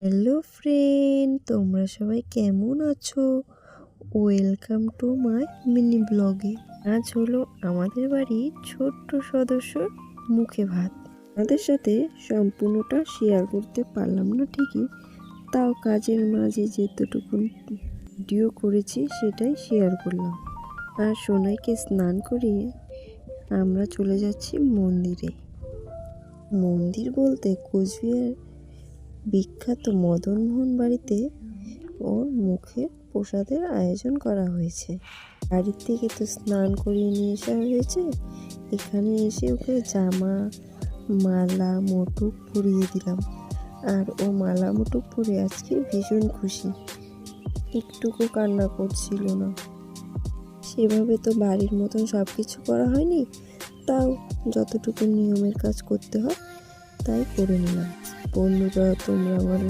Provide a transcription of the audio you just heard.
Hello friend, তোমরা সবাই কেমন আছো? ওয়েলকাম টু মাই মিনি ব্লগে। আজ হলো আমাদের বাড়ির ছোট্ট সদস্যর মুখে ভাত। আমাদের সাথে সম্পূর্ণটা শেয়ার করতে পারলাম না ঠিকই, তাও কাজের মাঝে যেতটুকু ভিডিও করেছি সেটাই শেয়ার করলাম। আর সোনাইকে স্নান করিয়ে আমরা চলে যাচ্ছি মন্দিরে। মন্দির বলতে কোচবিহার বিখ্যাত মদনমোহন বাড়িতে ওর মুখে প্রসাদের আয়োজন করা হয়েছে। বাড়ির থেকে তো স্নান করিয়ে নিয়ে আসা হয়েছে, এখানে এসে ওকে জামা মালা মুটুক পরিয়ে দিলাম। আর ও মালা মুটুক পরে আজকে ভীষণ খুশি, একটুকু কান্না করছিল না। সেভাবে তো বাড়ির মতন সব কিছু করা হয়নি, তাও যতটুকু নিয়মের কাজ করতে হয় তাই করে নিলাম। বন্ধুরা, তোমরা আমার